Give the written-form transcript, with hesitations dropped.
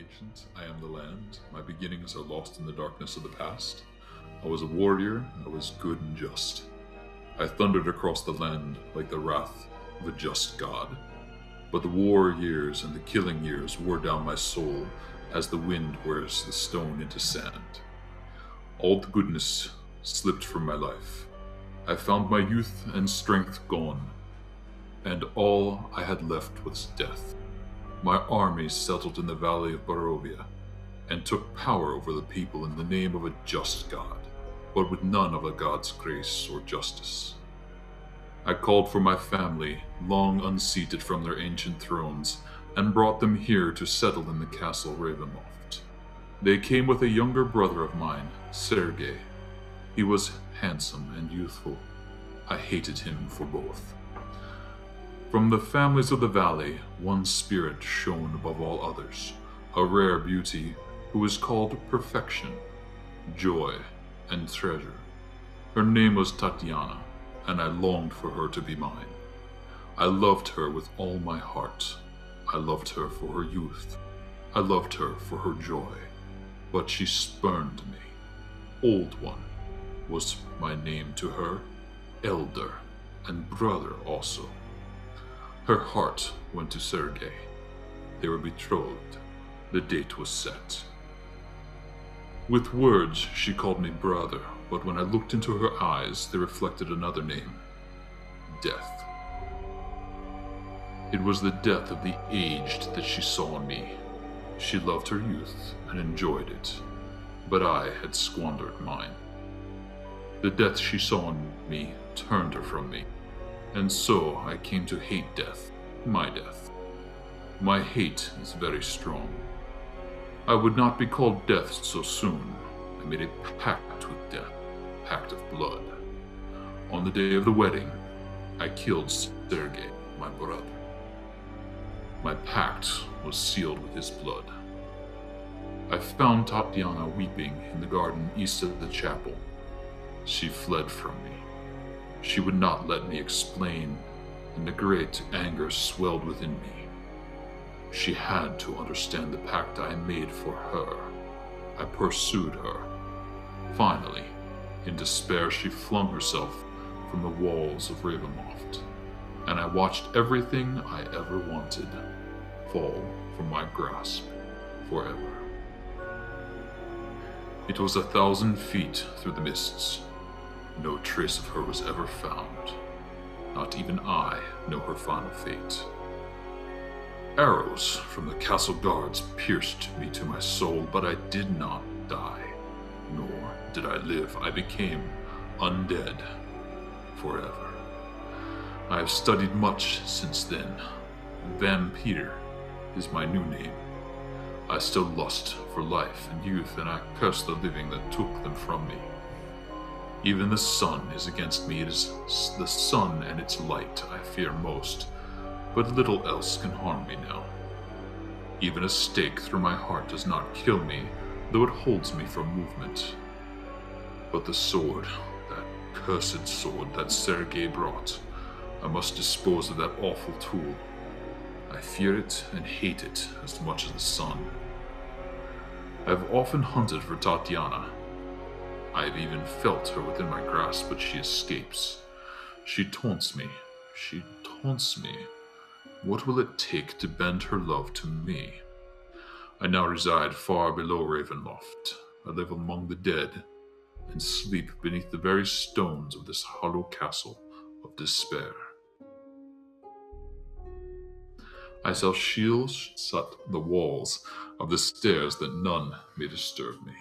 ancient, I am the land. My beginnings are lost in the darkness of the past. I was a warrior, I was good and just. I thundered across the land like the wrath of a just god. But the war years and the killing years wore down my soul as the wind wears the stone into sand. All the goodness slipped from my life. I found my youth and strength gone, and all I had left was death. My army settled in the valley of Barovia, and took power over the people in the name of a just god, but with none of a god's grace or justice. I called for my family, long unseated from their ancient thrones, and brought them here to settle in the Castle Ravenloft. They came with a younger brother of mine, Sergei. He was handsome and youthful. I hated him for both. From the families of the valley, one spirit shone above all others, a rare beauty who is called perfection, joy, and treasure. Her name was Tatiana, and I longed for her to be mine. I loved her with all my heart. I loved her for her youth. I loved her for her joy. But she spurned me. Old One was my name to her, elder, and brother also. Her heart went to Sergei. They were betrothed. The date was set. With words, she called me brother, but when I looked into her eyes, they reflected another name, death. It was the death of the aged that she saw in me. She loved her youth and enjoyed it, but I had squandered mine. The death she saw in me turned her from me, and so I came to hate death, my death. My hate is very strong. I would not be called death so soon. I made a pact with death, a pact of blood. On the day of the wedding, I killed Sergei, my brother. My pact was sealed with his blood. I found Tatiana weeping in the garden east of the chapel. She fled from me. She would not let me explain, and a great anger swelled within me. She had to understand the pact I made for her. I pursued her. Finally, in despair, she flung herself from the walls of Ravenloft, and I watched everything I ever wanted fall from my grasp forever. It was 1,000 feet through the mists. No trace of her was ever found. Not even I know her final fate. Arrows from the castle guards pierced me to my soul, but I did not die. Nor did I live. I became undead forever. I have studied much since then. Vampire is my new name. I still lust for life and youth, and I curse the living that took them from me. Even the sun is against me. It is the sun and its light I fear most, but little else can harm me now. Even a stake through my heart does not kill me, though it holds me from movement. But the sword, that cursed sword that Sergei brought, I must dispose of that awful tool. I fear it and hate it as much as the sun. I have often hunted for Tatiana. I have even felt her within my grasp, but she escapes. She taunts me. She taunts me. What will it take to bend her love to me? I now reside far below Ravenloft. I live among the dead, and sleep beneath the very stones of this hollow castle of despair. I shall shield shut the walls of the stairs that none may disturb me.